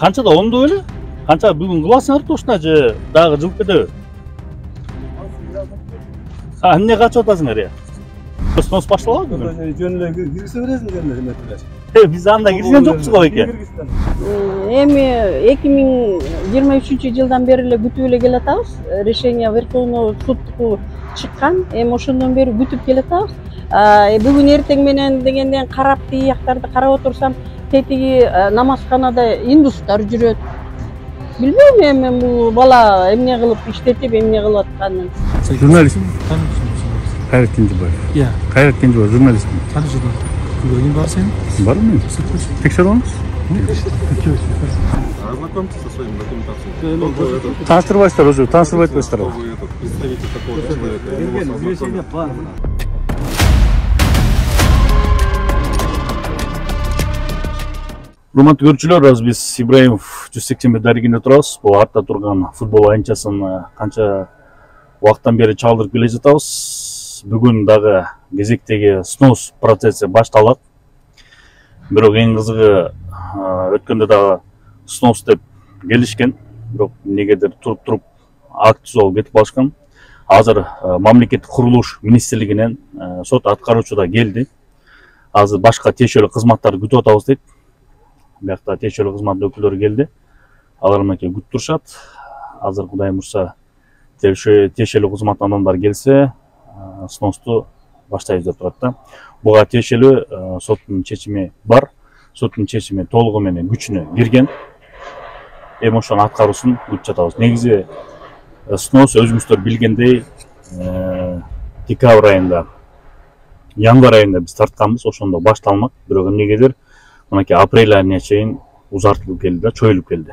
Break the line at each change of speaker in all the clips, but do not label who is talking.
Канчада оңду беле? Канча бүгүн кыласыңар тошуна же дагы жылып кетеби? Эмне качып атасыңар я? Снос башталабы бүгүн?
Жөн эле киргизе бересиң жөн эле эметелер.
Биз анда кирген жокпуз го эке.
Эми 2023 жылдан бери эле күтүп эле келатабыз. Решение Верховного суду чыккан. Эми ошондон бери күтүп келатабыз. Бүгүн эртең менен дегенден карап тияктарды карап отурсам, тетиги намазканада индустар жүрөт. Билбейм эми бул бала эмне кылып иштетип, эмне кылып атканын.
Журналист. Кайрат Кенжебаев.
Иә.
Кайрат Кенжебаев журналист.
Қандай журналист? Күлгенің бар сенің?
Бар мен. Текшеріп алыңыз.
Ознакомьтесь со своим документацией.
Таныстырбайсыздар уже, таныстырбай атпайсыздар.
Представитель такого человека.
Урматтуу көрүүчүлөр, азыр биз Ибраимов 181 дарегинде турабыз. Бул артта турган футбол аянтчасын канча убакыттан бери чалдырып келе жатабыз. Бүгүн дагы кезектеги снос процесси башталат. Бирок эң кызыгы өткөндө дагы снос деп келишкен, бирок эмнегедир туруп акт түзүп кетип калышкан. Азыр мамлекеттик курулуш министрлигинен сот аткаруучу да келди. Азыр башка тиешелүү кызматтарды күтүп атабыз дейт. Биякта тиешелүү кызмат өкүлдөрү келди. Алар мынакей күтүп турушат. Азыр Кудайым урса тиешелүү кызмат адамдар келсе, сносту баштайбыз деп турат да. Буга тиешелүү соттун чечими бар. Соттун чечими толугу менен күчүнө кирген. Эми ошонун аткаруусун күтүп жатабыз. Негизи снос өзүңүздөр билгендей декабрь айында, январь айында биз тартканбыз, ошондо башталмак. Бирок эмнегедир мынакей апрель айына чейин узартылып келди да, чоюлуп келди.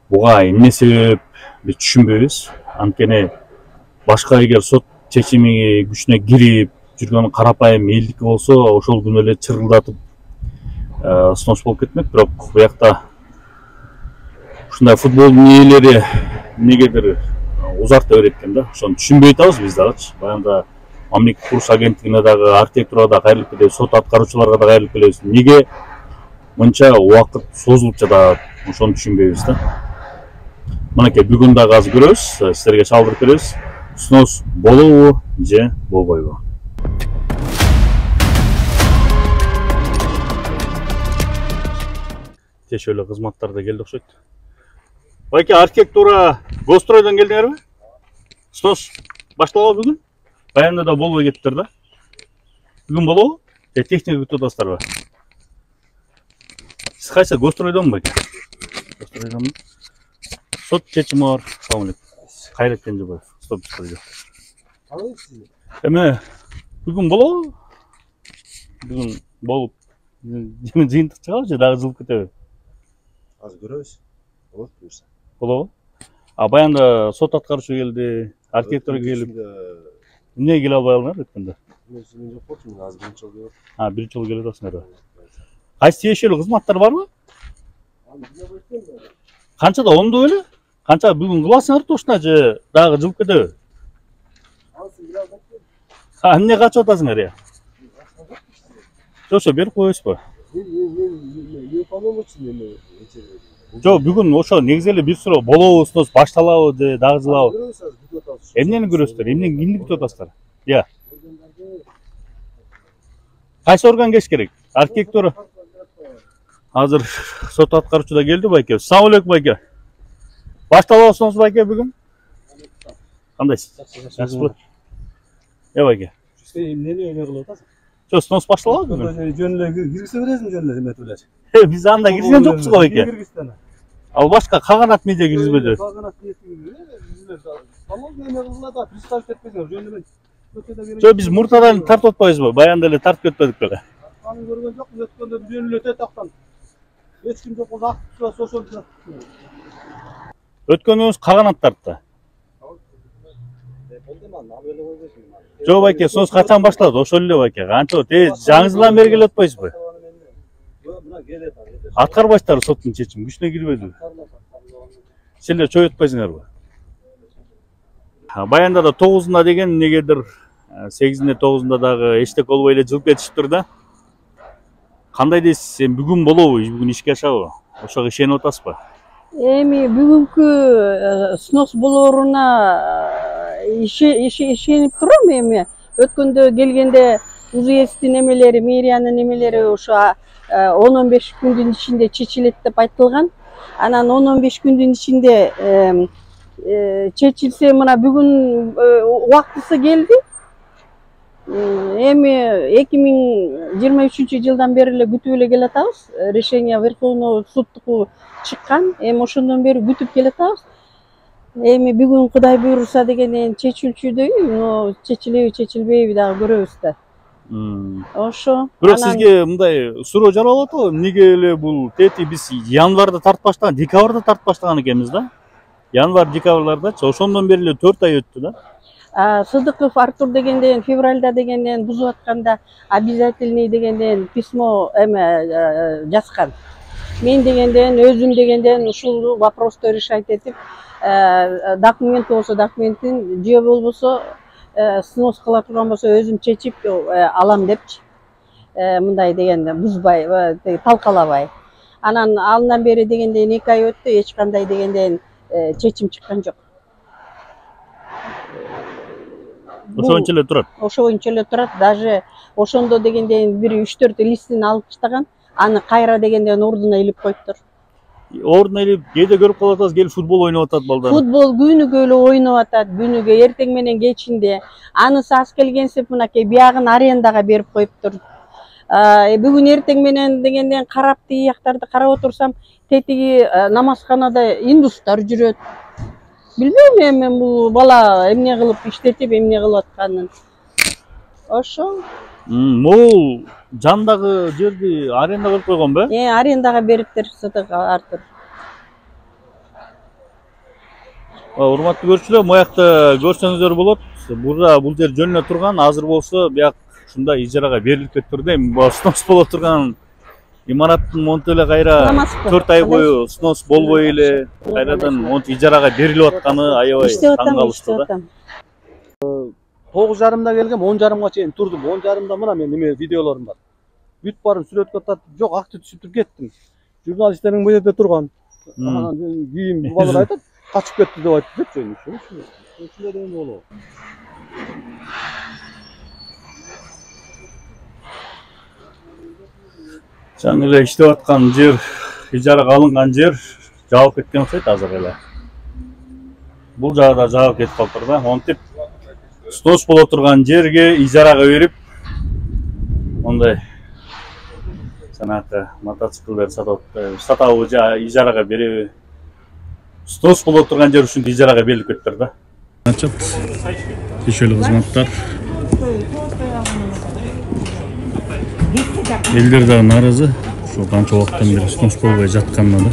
Буга эмне себеп биз түшүнбөйбүз. Анткени башка эгер сот чечими күчүнө кирип жүргөн карапайым элдики болсо, ошол күнү эле чырылдатып снос болуп кетмек. Бирок буякта ушундай футболдун ээлери эмнегедир узарта берет экен да. Ошону түшүнбөй атабыз биз дагычы. Баягында мамлекеттик курулуш агенттигине дагы, архитектурага да кайрылып келебиз, сот аткаруучуларга да кайрылып келебиз. Неге мынча убакыт созулуп жатат? Ошону түшүнбөйбүз да. Мынакей бүгүн дагы азыр көрөбүз, силерге чалдырып беребиз. Снос болобу же болбойбу? Тиешелүү кызматтар да келди окшойт. Байке, архитектура Гостройдон келдиңерби? Снос башталабы бүгүн? Баягында да болбой кетиптир да. Бүгүн болобу? Техника күтүп атасыздарбы? Сиз кайсы Гостройдонбу байке? Гостройдонбу? Сот чечими бар. Салам алейкум. Кайрат Кенжебаев. Стоп студия. Эме бүгүн болобу? Бүгүн болуп жыйынтык чыгабы же дагы жылып кетеби?
Азыр көрөбүз. Болот буюрса.
Болобу? Баягында сот аткаруучу келди, архитектор келип. Эмне келе албай калдыңар өткөндө?
Мен жок болчумун, азыр биринчи жолу келип.
Биринчи жолу келип атасыңарбы? Кайсы тиешелүү кызматтар барбы? Канчада оңду беле? Канча бүгүн кыласыңар тошуна же дагы жылып кетеби? Эмне качып атасыңар я? Жок, берип коесузбу? Жок, бүгүн ошо негизи эле бир суроо болобу, снос башталабы же дагы жылабы? Эмнени көрөсүздөр? Эмнени күтүп атасыздар? Я. Кайсы орган кеш керек? Архитектура. Азыр сот аткаруучу да келди байке. Салам алейкум байке. Башталабысыңыз байке бүгүн? Кандайсыз? Жакшыбы? Байке.
Эмнени кылып атасың?
Жок, снос башталабы бүгүн?
Жөн эле киргизе бересиң жөн эле эметелер.
Биз анда кирген жокпуз го байке. Ал башка каганат медиа киргизбеди.
Каганат
Жок, биз муртадан тартып атпайбызбы? Баягында эле тартып кетпедик беле.
Аны көргөн жокпуз, өткөндө жөн эле тактан. Эч ким жок болсо акт ошол.
Өткөнүбүз каганат тартты. Жок байке, снос качан башталат? Ошол эле байке. Канча жаңы жылдан бери келип атпайсызбы? Аткарбайсыздарбы соттун чечимин? Күчүнө кирбедиби? Силер чоюп атпайсыңарбы? Баягында да 9-unda деген негедир 8-inde 9-unda дагы эчтек болбой эле жылып кетишиптир да. Кандай дейсиз? Сен бүгүн болобу? Бүгүн ишке ашабы? Ошого ишенип атасызбы?
Эми бүгүнкү снос болооруна ишенип турам. Эми өткөндө келгенде УЗСтин немелери, мэриянын немелери ошо 10-15 күндүн ичинде чечилет деп айтылган. Анан 10-15 күндүн ичинде чечилсе, мына бүгүн убактысы келди. Эми 2023-жылдан бери эле күтүп эле келатабыз. Решение Верховного судтуку чыккан. Эми ошондон бери күтүп келатабыз. Эми бүгүн Кудай буйруса дегенден чечилчүдөй, но чечилеби чечилбейби дагы көрөбүз да. Ошо.
Бирок сизге мындай суроо жаралып атабы, эмнеге эле бул тети биз январда тартып баштаган, декабрда тартып баштаган экенбиз да? Январь, декабрлардачы, ошондон бери эле 4 ай өттү да.
Сыдыков Артур дегенден февральда дегенден бузуп атканда обязательный дегенден письмо жазган. Мен дегенден өзүм дегенден ушул вопросту решать этип, документ болсо документин, же болбосо снос кыла турган болсо өзүм чечип алам депчи. Мындай дегенде бузбай, талкалабай. Анан алдан бери дегенден 2 ай өттү, эч кандай дегенден чечим чыккан жок.
Ошончо эле турат.
Ошончо эле турат. Даже ошондо дегенден бир 3-4 листин алып таштаган. Аны кайра дегенден ордуна илип коюптур.
Ордуна илип, кээде көрүп калып атабыз, келип футбол ойноп атат балдар.
Футбол күнүгө эле ойноп атат, күнүгө эртең менен кечинде. Анысы аз келгенсип мынакей биягын арендага берип коюптур. Бүгүн эртең менен дегенден карап тияктарды карап отурсам, тетиги намазканада индустар жүрөт. Билбейм эми бул бала эмне кылып иштетип, эмне кылып атканын. Ошо.
Могул жандагы жерди аренда кылып койгонбу?
Арендага бериптир Сыдык Артур.
Урматтуу көрүүчүлөр, моякта көрсөңүздөр болот. Бурда бул жер жөнүнө турган, азыр болсо бияк ушундай ижарага берилип кетиптир да. Эми бул снос боло турган имараттын монтип эле кайра 4 ай бою снос болбой эле кайрадан монтип ижарага берилип атканы аябай таң калыштуу да.
9:30-да келгем, 10:30-га чейин турдум. 10:30-да мына мен неме видеолорум бар. Бүт барып сүрөткө тартып, жок акты түшүп туруп кеттим. Журналисттердин бу жерде турган. Анан кийин балдар айтат, качып кетти деп айтты депчи. Ошолор эми болобу.
Жаңы эле иштеп аткан жер, ижарага алынган жер жабып кеткен окшойт азыр эле. Бул жагы да жабып кетип калыптыр да. Монтип снос боло турган жерге ижарага берип, мондай жанагы мотоциклдерди сатабы же ижарага береби. Снос боло турган жер үчүн ижарага берилип кетиптир да.
Ачат. Тиешелүү кызматтар. Элдер дагы нааразы. Ошо канча убакыттан бери снос болбой жатканына да.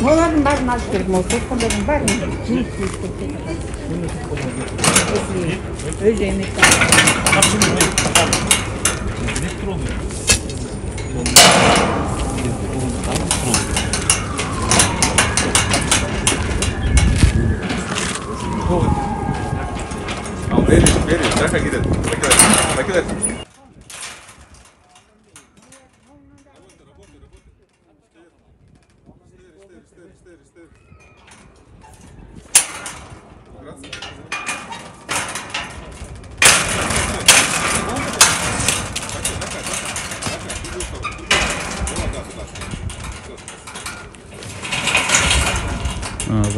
Олардың бәрін алып бердім, ол тоққандардың бәрін жиып кеткен. Өзі емек.
Бери, жаққа кетеді. Накидать.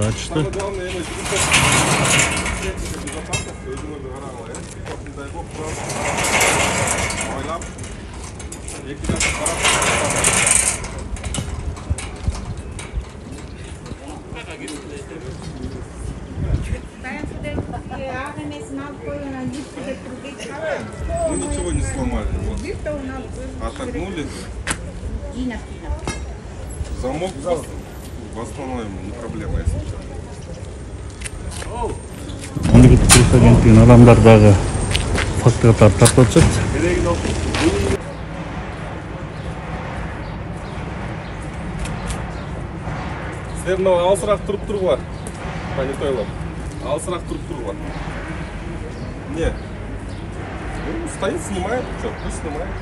Açtı.
Мы ничего не сломали. Вот. Отогнули. Замок восстановим, не проблема, если что.
Мемлекеттик агенттигинин адамдар дагы фактыга тартып атышат.
Сіздер мынау алысырақ тұрып тұрғылар. Понятойлар. Алысырақ тұрып тұрғылар. Не? Ну, стоит, снимает. Что, пусть снимает.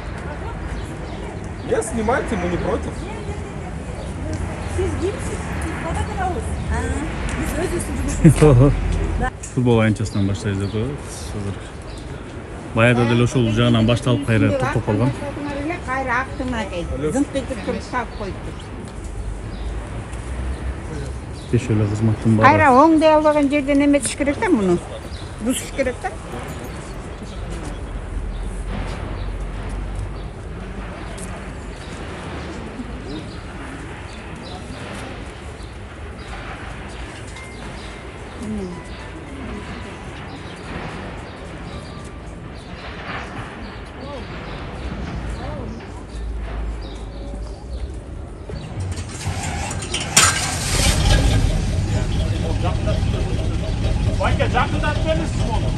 Не, снимайте, мы не против.
Футбол аянтчасынан баштайбыз деп коебуз. Азыр баягы деле ошол жагынан башталып кайра токтоп калган.
Кайра актыма келди. Зынт этип туруп таап койду.
Тешеле кызматтын баары.
Кайра оңдой албаган жерден эметиш керек да муну. Бусуш керек да.
Байке, жақындатып беріңіз оны.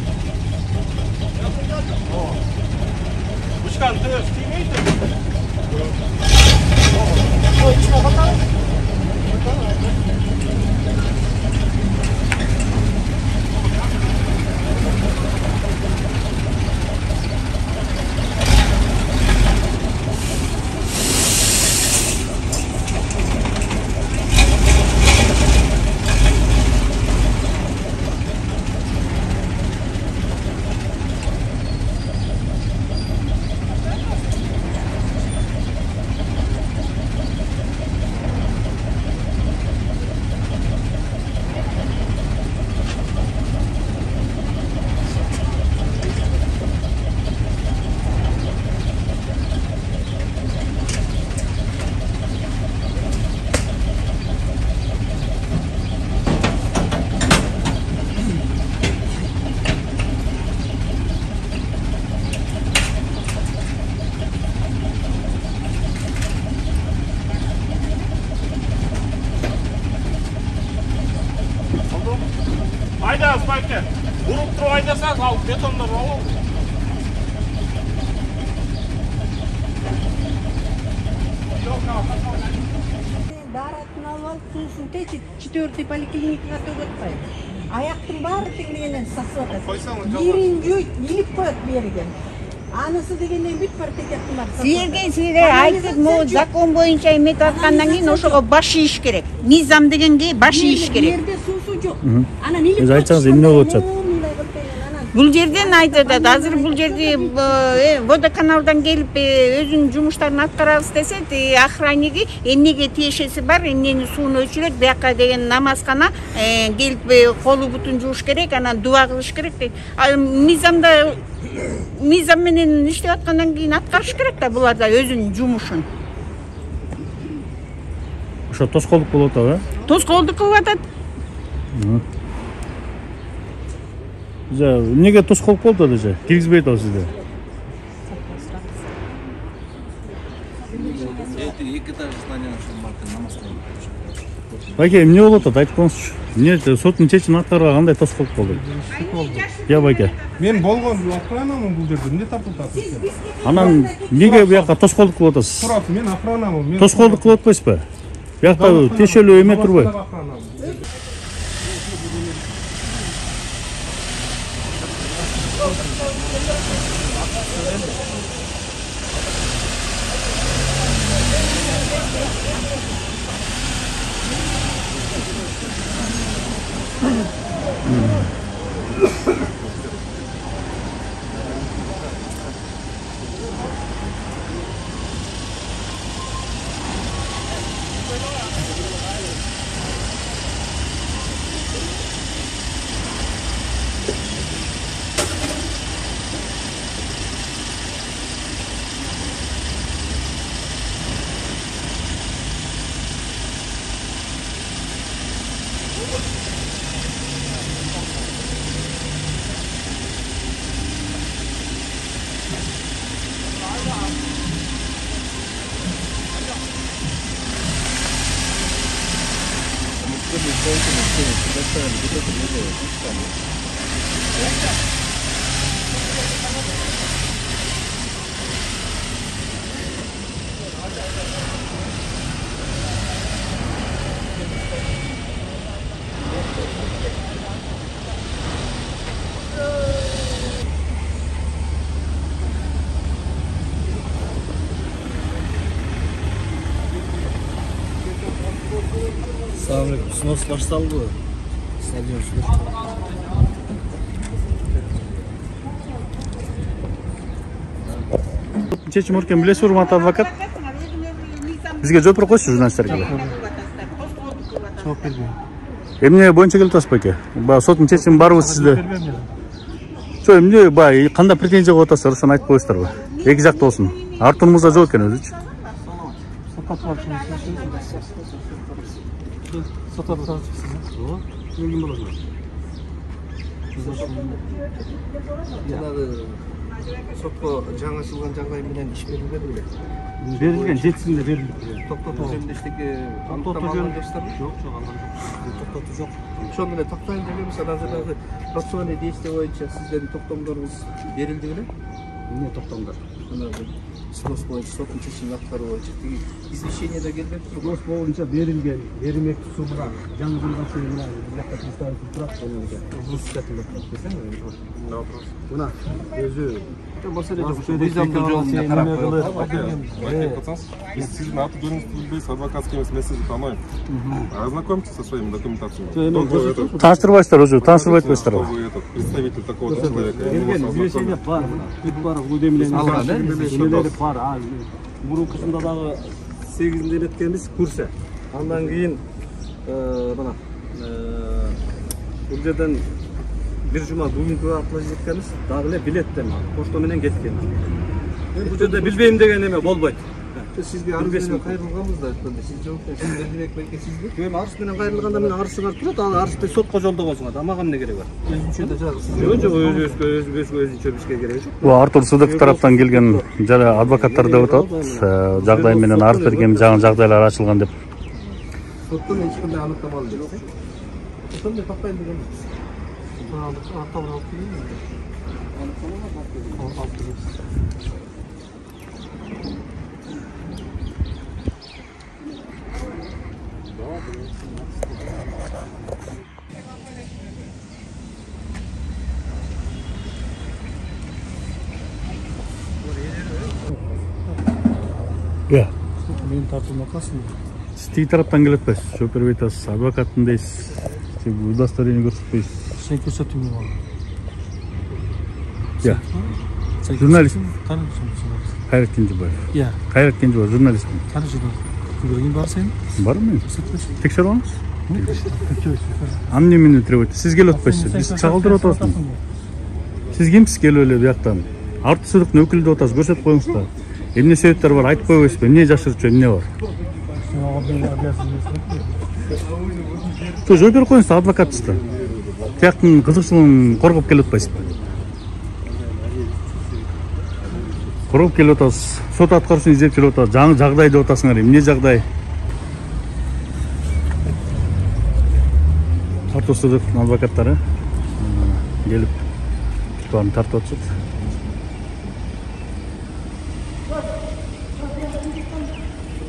Бушкан тез тимейді. Ой, ішіне қатар. Айдаңыз, байке. Ұрып тұрып айдасаңыз, ал бетондар алу.
Даратын алып, сусын течіп, 4-й поликлиникаға төгөтпай. Аяқтың бары тегенен сасып атады. Ерін жойт, еліп қоят берген. Анысы дегеннен бүт бар текеттің бар.
Сізге айтып, закон бойынша емет атқаннан кейін ошоға баш ийиш керек. Мизам дегенге баш ийиш керек.
Жерде сусу жоқ.
Сіз айтсаңыз эмне болуп атат?
Бул жерден айтады, азыр бул жерде водоканалдан келип өзүнүн жумуштарын аткарабыз десе, охранниги эмнеге тиешеси бар, эмнени сууну өчүрөт, бияка деген намазкана келип колу бутун жууш керек, анан дуа кылыш керек дейт. Мизам менен иштеп аткандан кийин аткарыш керек да булар да өзүнүн жумушун.
Ошо тоскоолдук болуп атабы?
Тоскоолдук кылып атат.
Эмнеге тоскоолдук болуп атат эже? Киргизбей атабы сизде? Байке, эмне болуп атат? Айтып коңузчу. Эмне соттун чечимин аткарууга кандай тоскоолдук болду? Байке.
Мен болгон охранамын бул жерде. Эмне тапып атасыз?
Анан эмнеге бияка тоскоолдук кылып атасыз?
Турат, мен охранамын.
Тоскоолдук кылып атпайсызбы? Бияка тиешелүү эме турбайбы?
Assalamualaikum. Снос башталды. Стадион снос.
Чечим өркен білесіз урматтуу адвокат? Бізге жооп койсу журналисттерге.
Жооп бербейм.
Эмне боюнча келип атасыз байке? Баягы соттун чечими барбы сизде? Чо эмне баягы кандай претензия коюп атасыздар, ошону айтып коесуздарбы? Эки жакта болсун. Артур мырза жок экен өзүчү.
Сотко жаңылышылган жагдай менен иш берилген беле?
Берилген, жетисинде берилди.
Токтотуу жөнүндө иштеги токтотуу жөнүндө иштер жок, токтотуу жок. Ошону эле токтойм деп эмес, азыр процессуальный действие боюнча сиздердин токтомдоруңуз берилди беле? Эмне токтомдор? Снос боюнча соттун чечимин аткаруу боюнча тиги извещениеде келбеп турбу. Снос боюнча берилген, берилмек сумга жаңылган менен бияка представитель турат болууда. Председатель турат десең, мына өзү
Если сильно автодорожность адвокатский месседж танойм. Ознакомьтесь со своими документациями.
Тааныштырбайсыздар өзү, тааныштырбай атпайсыздарбы?
Представитель такого человека.
извещение бар, бар, өдөмелери бар. Мурункусунда дагы 8-нде өткөнбүз курсы. Андан кийин мына бул жерден бир жума бүгүнкү аркылуу жеткенбиз, дагы эле билеттен почта менен кеткен. Бул жерде билбейм деген эме болбойт. Сизге арыз менен кайрылганбыз да, сиз жооп берип бердибек байке сизди. Мен арыз менен кайрылганда мен арызыңар турат, ал арызды сотко жолдогосуңар. Мага эмне кереги бар? Өзүнчө да жагы сиз. Жок, өзүнчө бизге кереги жок.
Бул Артур Сыдыков тараптан келген жана адвокаттар деп атат. Жагдай менен арыз берген жагдайлар ачылган деп.
Соттон эч кандай аныктамалуу жок. Ошондо тактайын деген.
Я.
Мен тартылмакасың.
Сиз тиги тараптан келип атпайсыз, жооп бербей атасыз, адвокаттын дейсиз. Сиз удостоверение көрсөтпөйсүз.
Сен көрсөтүң мага.
Я. Журналист.
Кайрат
Кенжебаев.
Я.
Кайрат Кенжебаев, журналист.
Кайрат журналист. Күбөлүң бар сен?
Бармы? Текшерип алыңыз. Анне мени требуйте. Сиз келип атпайсыз. Биз чагылдырып атасыз. Сиз кимсиз келип эле бияктан? Артур Сыдыковдун өкүлү деп атасыз, көрсөтүп коюңуз да. Эмне себептер бар, айтып койбойсузбу? Эмне жашырчу, эмне бар? Жооп берип коюңуз, адвокатсыз да. Тияктын кызыкчылыгын коргоп келип атпайсызбы? Коргоп келип атасыз. Сот аткаруусун издеп келип атат. Жаңы жагдай деп атасыңар. Эмне жагдай? Артур Сыдыковдун адвокаттары келип туаны тартып атышат.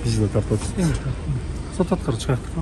Biz de tartıştık.
Сот аткарып чыгаттык.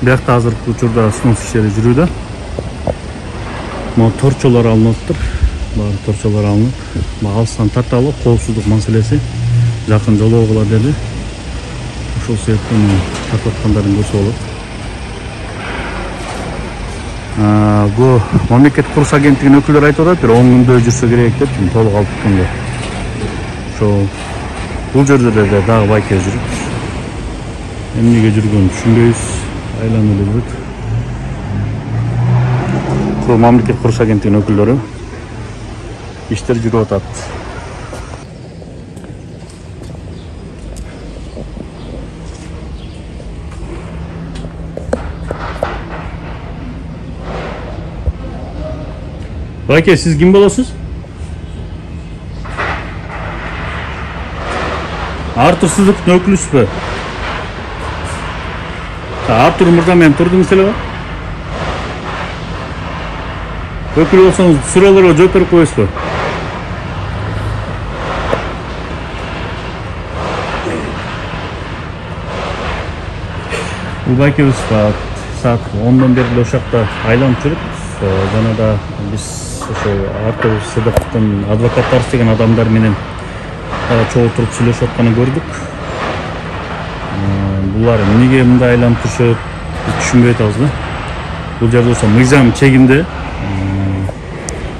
Биякта азыркы учурда снос иштери жүрүүдө. Могу торчолор алынып атыптыр. Баары торчолор алынып, алыстан тарталы коопсуздук маселеси жакын жолоогула деди. Ошол себептен тартып аткандарын көрсө болот. Бул мамлекеттик курулуш агенттигинин өкүлдөрү айтып атат, бир 10 күндөй жүрсө керек деп, толук алып бүткөндө. Ошол бул жерде дагы байке жүрүп, эмнеге жүргөнүн түшүнбөйбүз. Айланып жүрөт. Бул мамлекеттик курулуш агенттигинин өкүлдөрү иштер жүрүп атат. Байке, сиз ким болосуз? Артур Сыздыктын өкүлүсүзбү? Артур мырза, мен турдуңуз эле ба? Өкүл болсоңуз суроолорго жооп берип коесузбу? Бул байкебиз саат 10дон бери ошол жакта айланып жүрүп, жана да биз ошол Артур Сыздыктын адвокаттары деген адамдар менен чогуу туруп сүйлөшүп атканын көрдүк. Булар эмнеге мындай айланып турушат, биз түшүнбөй атабыз да. Бул жерде болсо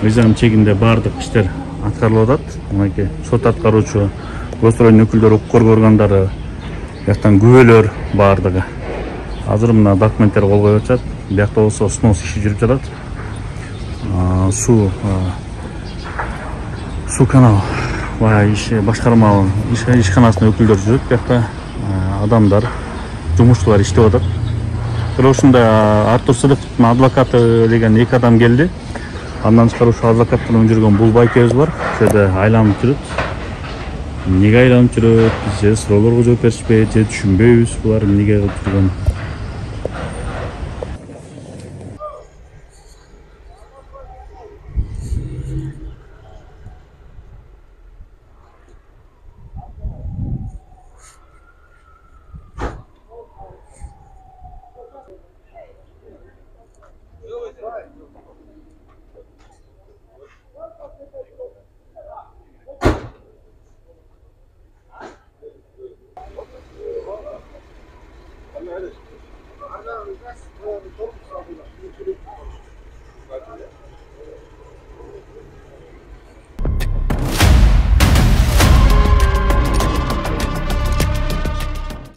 мыйзам чегинде баардык иштер аткарылып атат. Мынакей сот аткаруучу, госстройдун өкүлдөрү, укук органдары, жактан күбөлөр баардыгы. Азыр мына документтер кол коюп атышат. Биякта болсо снос иши жүрүп жатат. Суу канал башкарма ишканасынын өкүлдөрү жүрөт. Биякта адамдар, жумушчулар иштеп атат. Ошондой Артур Сыздыктын адвокаты деген 2 адам келди. Андан тышкары ошо адвокат менен жүргөн бул байкебиз бар. Ошол жерде айланып жүрөт. Эмнеге айланып жүрөт? Же суроолорго жооп беришпейт, же түшүнбөйбүз булар эмнеге кылып жүргөнүн.